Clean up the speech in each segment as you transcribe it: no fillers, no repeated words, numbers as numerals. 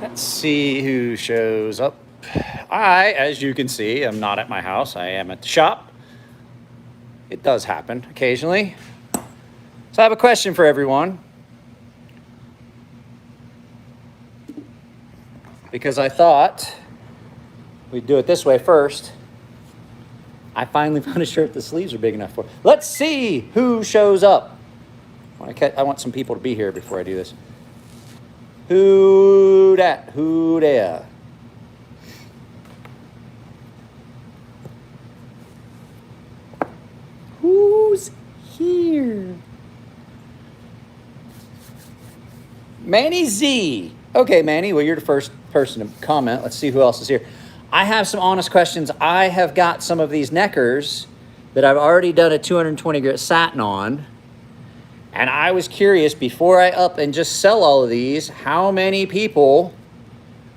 Let's see who shows up. I, as you can see, am not at my house. I am at the shop. It does happen occasionally. So I have a question for everyone. Because I thought we'd do it this way first. I finally found a shirt the sleeves are big enough for. Let's see who shows up. I want some people to be here before I do this. Who dat? Who there? Who's here? Manny Z. Okay, Manny, well, you're the first person to comment. Let's see who else is here. I have some honest questions. I have got some of these neckers that I've already done a 220 grit satin on. And I was curious, before I up and just sell all of these, how many people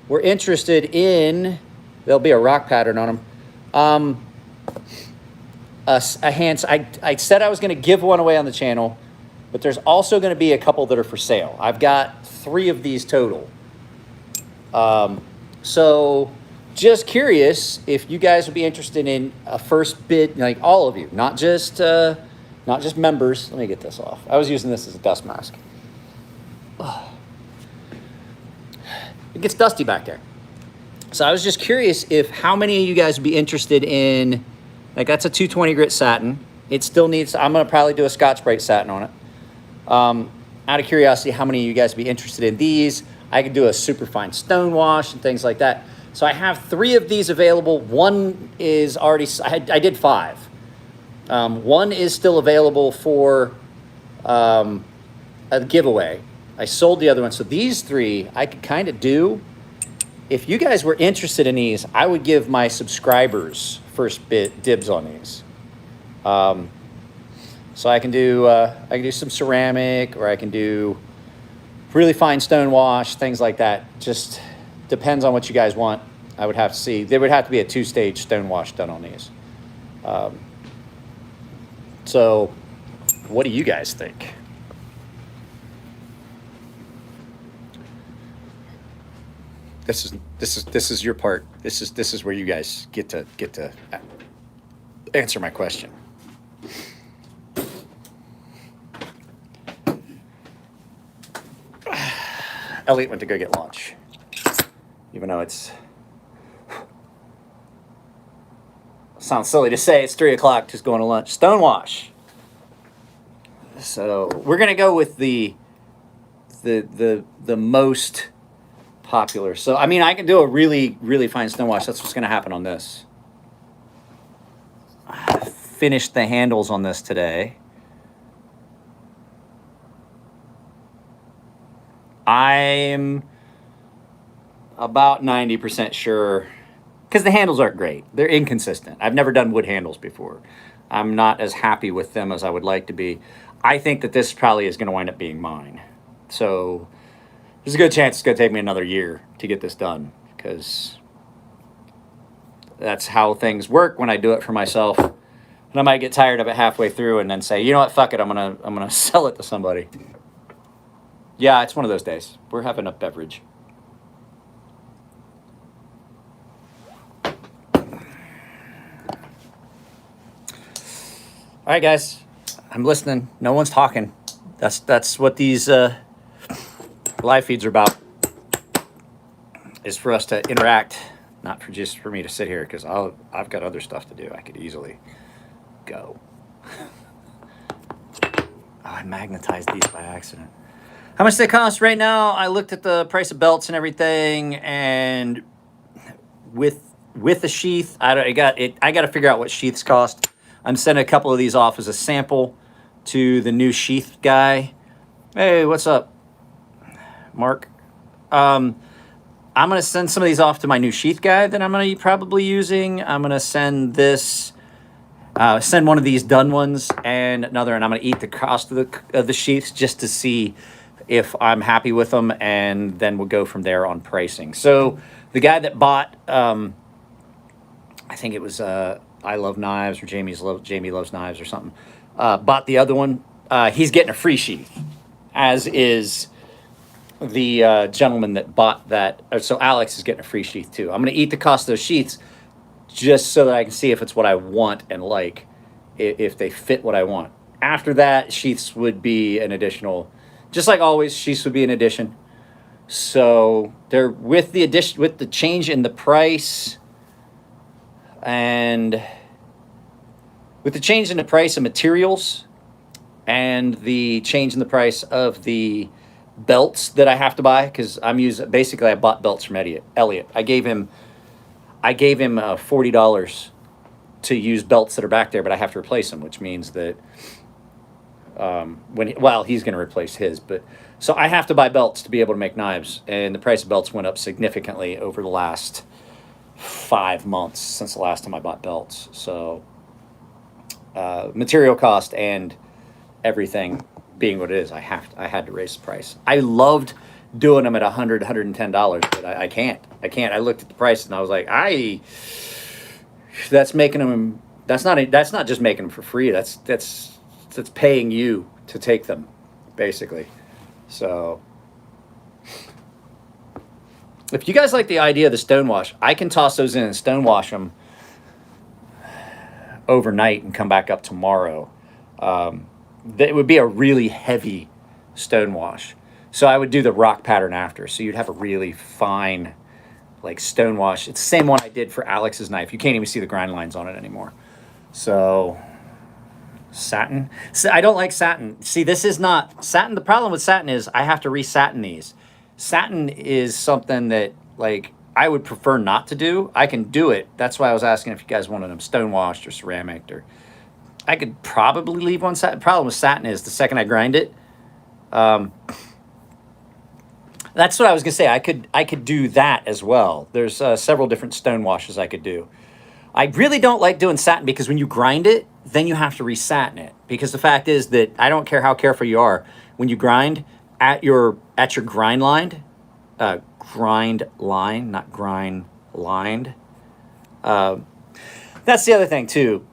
were interested in, there'll be a rock pattern on them, a hand. I said I was going to give one away on the channel, but there's also going to be a couple that are for sale. I've got 3 of these total. So just curious if you guys would be interested in a first bid, like all of you, not just members. Let me get this off. I was using this as a dust mask. Ugh. It gets dusty back there. So I was just curious if how many of you guys would be interested in, like that's a 220 grit satin. It still needs, I'm going to probably do a Scotch-Brite satin on it. Out of curiosity, how many of you guys would be interested in these? I could do a super fine stone wash and things like that. So I have 3 of these available. One is already, I did 5. One is still available for a giveaway. I sold the other one. So these 3 I could kind of do. If you guys were interested in these, I would give my subscribers first dibs on these. So I can do some ceramic, or I can do really fine stone wash, things like that. Just depends on what you guys want. I would have to see. There would have to be a 2-stage stone wash done on these. So what do you guys think? This is your part. This is where you guys get to answer my question. Elliot went to go get lunch, even though it's sounds silly to say it's 3 o'clock just going to lunch. Stonewash. So we're gonna go with the most popular. So I mean, I can do a really fine stonewash. That's what's gonna happen on this. I finished the handles on this today. I'm about 90% sure, because the handles aren't great. They're inconsistent. I've never done wood handles before. I'm not as happy with them as I would like to be. I think that this probably is going to wind up being mine. So there's a good chance it's going to take me another year to get this done, because that's how things work when I do it for myself. And I might get tired of it halfway through and then say, you know what, fuck it, I'm gonna sell it to somebody. Yeah, it's one of those days. We're having a beverage. All right, guys, I'm listening. No one's talking. That's what these live feeds are about. Is for us to interact, not for just for me to sit here, because I've got other stuff to do. I could easily go. Oh, I magnetized these by accident. How much they cost right now? I looked at the price of belts and everything, and with the sheath, I got to figure out what sheaths cost. I'm sending a couple of these off as a sample to the new sheath guy. Hey, what's up, Mark? I'm gonna send some of these off to my new sheath guy that I'm gonna be probably using. I'm gonna send this. Send one of these done ones and another, and I'm gonna eat the cost of the sheaths just to see if I'm happy with them, and then we'll go from there on pricing. So the guy that bought, I think it was I Love Knives or Jamie Loves Knives or something, bought the other one. He's getting a free sheath, as is the gentleman that bought that. So Alex is getting a free sheath too. I'm going to eat the cost of those sheaths just so that I can see if it's what I want and like, if they fit what I want. After that, sheaths would be an additional, just like always, sheaths would be an addition. So they're with the addition, with the change in the price, and with the change in the price of materials, and the change in the price of the belts that I have to buy, because I'm using, basically I bought belts from Elliot. I gave him $40 to use belts that are back there, but I have to replace them, which means that he's going to replace his, but so I have to buy belts to be able to make knives, and the price of belts went up significantly over the last 5 months since the last time I bought belts. So material cost and everything being what it is, I had to raise the price. I loved doing them at $100, $110, but I can't. I looked at the price and I was like, that's making them. That's not just making them for free. That's paying you to take them, basically. So if you guys like the idea of the stonewash, I can toss those in and stonewash them overnight and come back up tomorrow. It would be a really heavy stonewash. So I would do the rock pattern after. So you'd have a really fine, like, stonewash. It's the same one I did for Alex's knife. You can't even see the grind lines on it anymore. So satin. So I don't like satin. See, this is not satin. The problem with satin is I have to re-satin these. Satin is something that, like, I would prefer not to do. I can do it. That's why I was asking if you guys wanted them stonewashed or ceramic, or I could probably leave one satin. Problem with satin is the second I grind it, that's what I was gonna say. I could do that as well. There's several different stone washes I could do. I really don't like doing satin because when you grind it, then you have to resatin it. Because the fact is that I don't care how careful you are, when you grind at your grind line, not grind lined. That's the other thing too.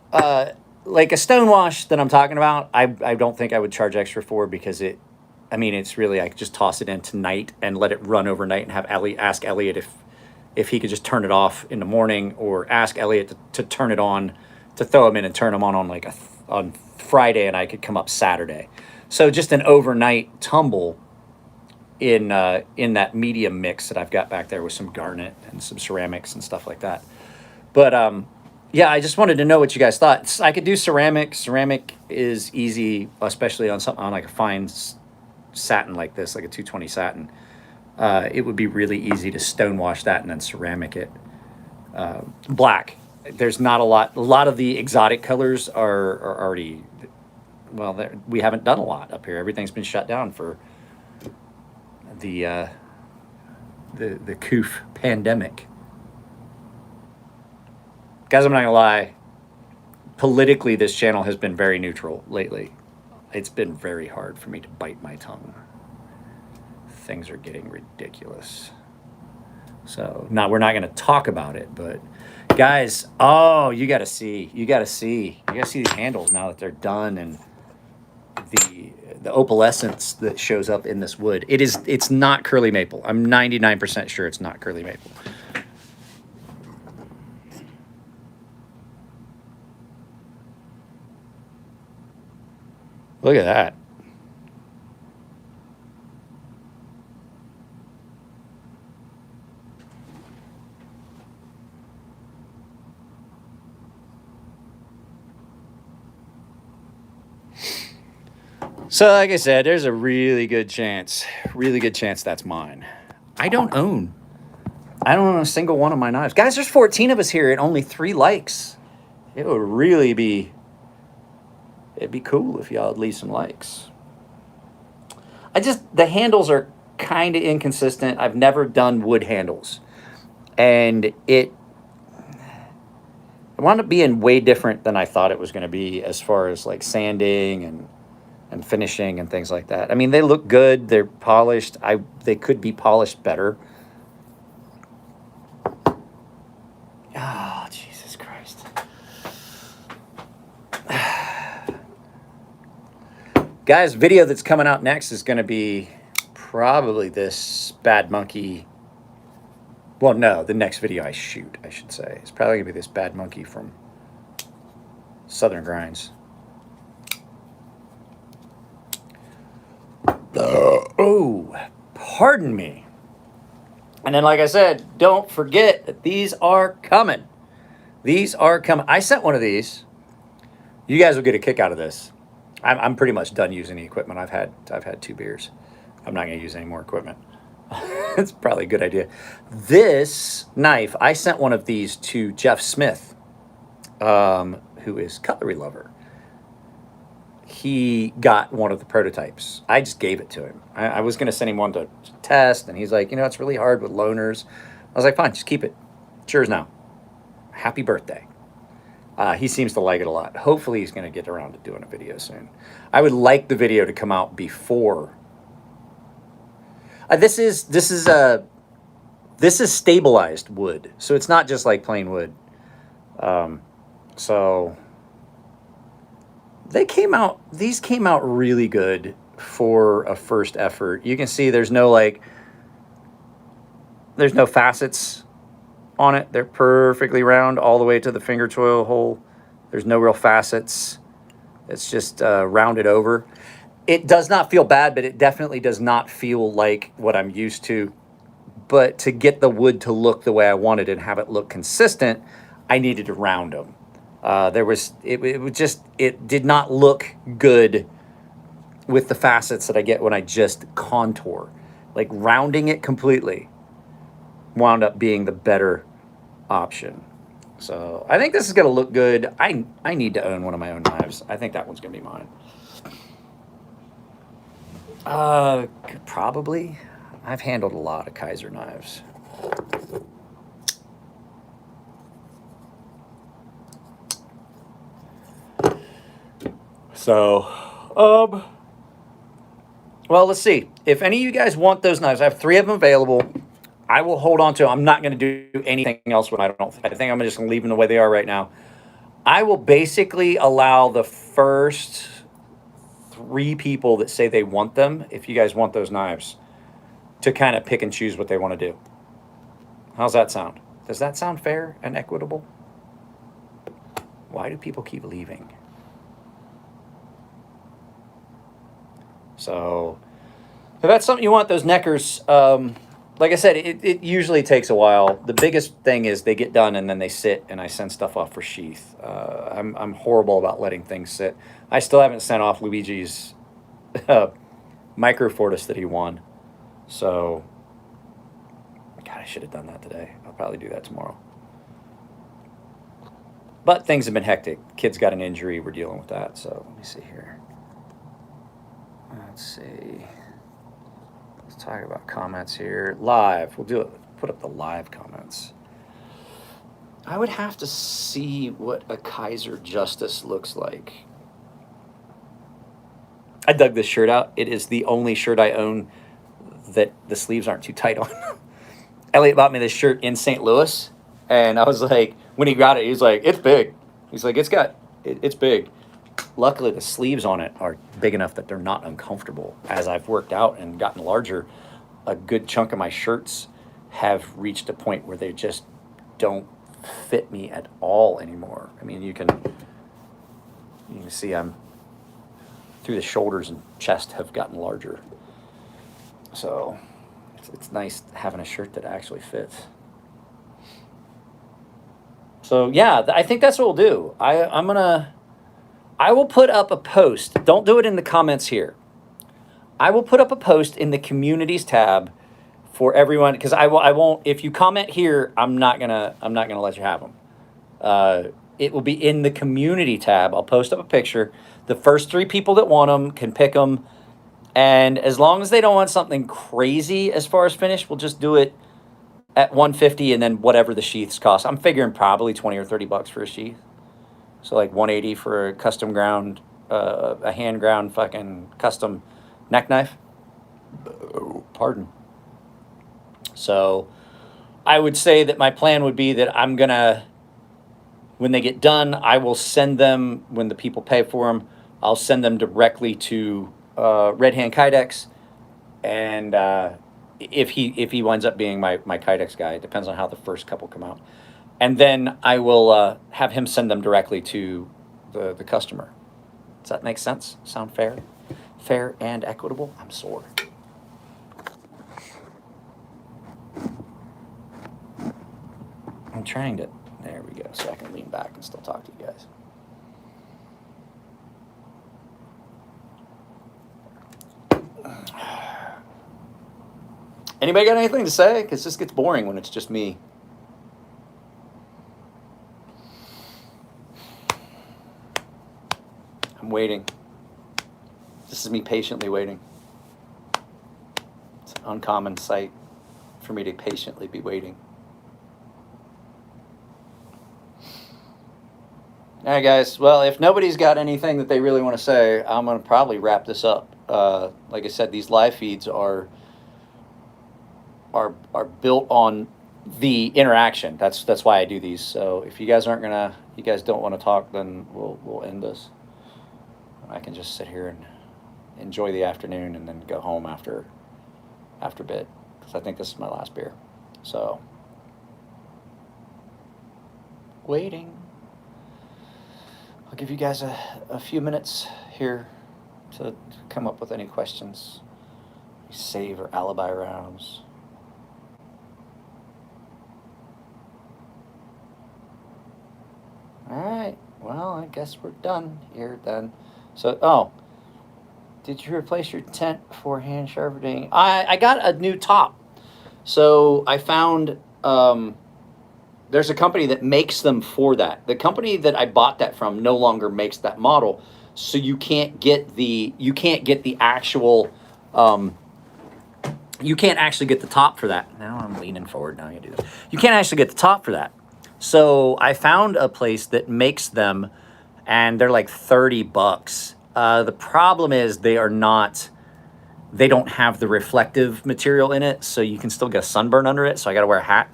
Like a stone wash that I'm talking about, I don't think I would charge extra for, because it's really, I could just toss it in tonight and let it run overnight and have ask Elliot if he could just turn it off in the morning, or ask Elliot to turn it on, to throw them in and turn them on like on Friday, and I could come up Saturday. So just an overnight tumble in that medium mix that I've got back there with some garnet and some ceramics and stuff like that. But yeah, I just wanted to know what you guys thought. I could do ceramic. Ceramic is easy, especially on like a fine satin like this, like a 220 satin. It would be really easy to stonewash that and then ceramic it black. There's not a lot of the exotic colors are already, well, we haven't done a lot up here. Everything's been shut down for the COOF pandemic. Guys, I'm not gonna lie, politically this channel has been very neutral lately. It's been very hard for me to bite my tongue. Things are getting ridiculous. So now we're not going to talk about it, but guys, you got to see these handles now that they're done, and the opalescence that shows up in this wood. It's not curly maple. I'm 99% sure it's not curly maple. Look at that. So like I said, there's a really good chance that's mine. I don't own a single one of my knives. Guys, there's 14 of us here and only 3 likes. It would really be, it'd be cool if y'all would leave some likes. The handles are kind of inconsistent. I've never done wood handles, and it wound up being way different than I thought it was going to be, as far as like sanding and finishing and things like that. I mean, they look good. They're polished. They could be polished better. Oh, Jesus Christ. Guys, video that's coming out next is going to be probably this Bad Monkey. Well, no, the next video I shoot, I should say. It's probably going to be this Bad Monkey from Southern Grinds. Oh, pardon me. And then, like I said, don't forget that these are coming. These are coming. I sent one of these. You guys will get a kick out of this. I'm pretty much done using the equipment. I've had 2 beers. I'm not going to use any more equipment. It's probably a good idea. This knife, I sent one of these to Jeff Smith, who is Cutlery Lover. He got one of the prototypes. I just gave it to him. I was going to send him one to test, and he's like, it's really hard with loaners. I was like, fine, just keep it. Cheers now. Happy birthday. He seems to like it a lot. Hopefully he's going to get around to doing a video soon. I would like the video to come out before. This is stabilized wood, so it's not just like plain wood. So these came out really good for a first effort. You can see there's no facets on it. They're perfectly round all the way to the finger choil hole. There's no real facets. It's just rounded over. It does not feel bad, but it definitely does not feel like what I'm used to. But to get the wood to look the way I wanted and have it look consistent, I needed to round them. It did not look good with the facets that I get when I just contour. Like rounding it completely wound up being the better option. So I think this is going to look good. I need to own one of my own knives. I think that one's going to be mine. Probably. I've handled a lot of Kaiser knives. So, well, let's see. If any of you guys want those knives, I have 3 of them available. I will hold on to them. I'm not going to do anything else with them. I think I'm just going to leave them the way they are right now. I will basically allow the first 3 people that say they want them, if you guys want those knives, to kind of pick and choose what they want to do. How's that sound? Does that sound fair and equitable? Why do people keep leaving? So, if that's something you want, those neckers, like I said, it usually takes a while. The biggest thing is they get done and then they sit, and I send stuff off for sheath. I'm horrible about letting things sit. I still haven't sent off Luigi's Micro Fortis that he won. So, God, I should have done that today. I'll probably do that tomorrow. But things have been hectic. Kid's got an injury. We're dealing with that. So, let me see here. Let's see. Let's talk about comments here. Live. We'll do it. Put up the live comments. I would have to see what a Kaiser Justice looks like. I dug this shirt out. It is the only shirt I own that the sleeves aren't too tight on. Elliot bought me this shirt in St. Louis, and I was like, when he got it, he was like, it's big. He's like, it's big. Luckily, the sleeves on it are big enough that they're not uncomfortable. As I've worked out and gotten larger, a good chunk of my shirts have reached a point where they just don't fit me at all anymore. I mean, you can see I'm through the shoulders and chest have gotten larger. So it's nice having a shirt that actually fits. So yeah, I think that's what we'll do. I will put up a post. Don't do it in the comments here. I will put up a post in the communities tab for everyone, because I won't. If you comment here, I'm not gonna let you have them. It will be in the community tab. I'll post up a picture. The first 3 people that want them can pick them, and as long as they don't want something crazy as far as finish, we'll just do it at $150 and then whatever the sheaths cost. I'm figuring probably $20 or $30 for a sheath. So like $180 for a custom ground, a hand ground fucking custom neck knife. Pardon. So I would say that my plan would be that I'm gonna, when they get done, I will send them, when the people pay for them, I'll send them directly to Red Hand Kydex, and if he winds up being my Kydex guy, it depends on how the first couple come out, and then I will have him send them directly to the customer. Does that make sense? Sound fair? Fair and equitable? I'm sore. I'm trying to. There we go. So I can lean back and still talk to you guys. Anybody got anything to say? Because this gets boring when it's just me. I'm waiting. This is me patiently waiting. It's an uncommon sight for me to patiently be waiting. All right, guys. Well, if nobody's got anything that they really want to say, I'm going to probably wrap this up. Like I said, these live feeds are built on the interaction. That's why I do these. So if you guys don't want to talk, then we'll end this. I can just sit here and enjoy the afternoon and then go home after bed, because I think this is my last beer. So waiting. I'll give you guys a few minutes here to come up with any questions, save or alibi rounds. All right. Well, I guess we're done here then. So, did you replace your tent for hand sharpening? I got a new top. So I found there's a company that makes them for that. The company that I bought that from no longer makes that model, so you can't get the actual you can't actually get the top for that. Now I'm leaning forward. Now I do this. You can't actually get the top for that. So I found a place that makes them, and they're like $30. The problem is they don't have the reflective material in it, so you can still get a sunburn under it. So I got to wear a hat.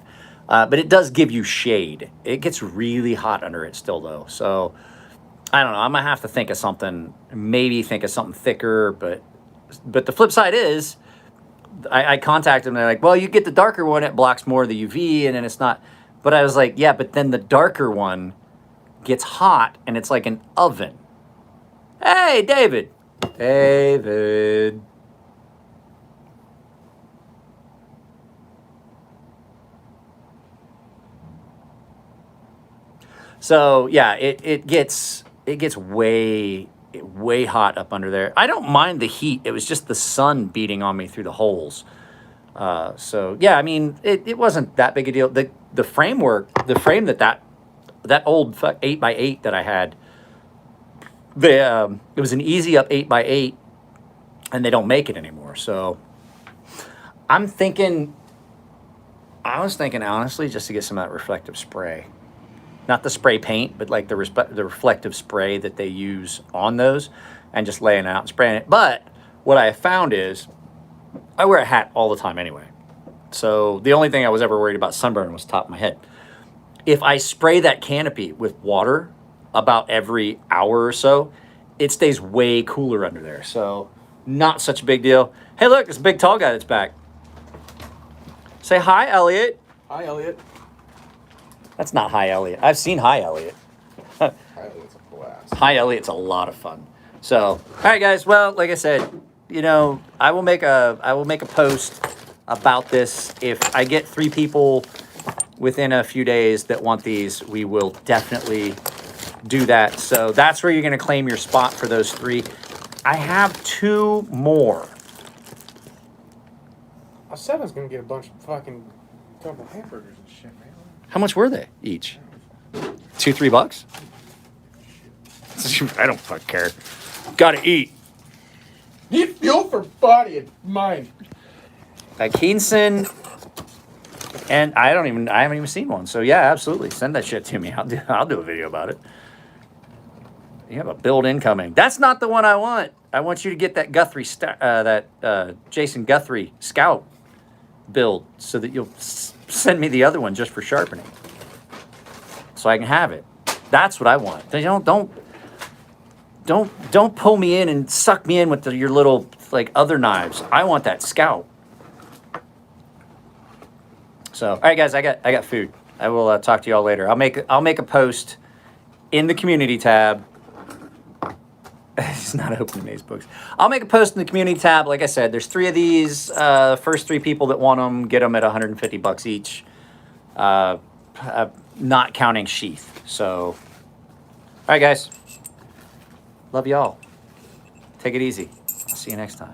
But it does give you shade. It gets really hot under it still, though. So I don't know. I'm gonna have to think of something. Maybe think of something thicker. But the flip side is, I contacted them. They're like, "Well, you get the darker one. It blocks more of the UV, and then it's not." But I was like, "Yeah, but then the darker one gets hot, and it's like an oven." Hey, David. David. So yeah, it gets way hot up under there. I don't mind the heat. It was just the sun beating on me through the holes. So yeah, I mean, it wasn't that big a deal. The frame that old 8x8 that I had, it was an easy up 8x8, and they don't make it anymore. So I was thinking honestly, just to get some of that reflective spray. Not the spray paint, but like the reflective spray that they use on those, and just laying it out and spraying it. But what I found is I wear a hat all the time anyway. So the only thing I was ever worried about sunburn was the top of my head. If I spray that canopy with water about every hour or so, it stays way cooler under there. So not such a big deal. Hey, look, it's a big tall guy that's back. Say hi, Elliot. Hi, Elliot. That's not Hi Elliot. I've seen Hi Elliot. Hi, Elliot's a blast. Hi Elliot's a lot of fun. So, all right, guys. Well, like I said, I will make a post about this. If I get 3 people within a few days that want these, we will definitely do that. So that's where you're going to claim your spot for those 3. I have 2 more. I said I was gonna get a bunch of fucking double hamburgers and shit, man. How much were they each? $2-3? I don't fucking care. Gotta eat. Need fuel for body and mind. Keenson, and I haven't even seen one. So yeah, absolutely, send that shit to me. I'll do a video about it. You have a build incoming. That's not the one I want. I want you to get that Jason Guthrie Scout build, so that you'll send me the other one just for sharpening, so I can have it. That's what I want. Don't pull me in and suck me in with your little with like other knives. I want that Scout. So, all right, guys, I got food. I will talk to y'all later. I'll make a post in the community tab. It's not opening these books. I'll make a post in the community tab. Like I said, there's 3 of these. First 3 people that want them, get them at $150 each. Not counting sheath. So, all right, guys. Love y'all. Take it easy. I'll see you next time.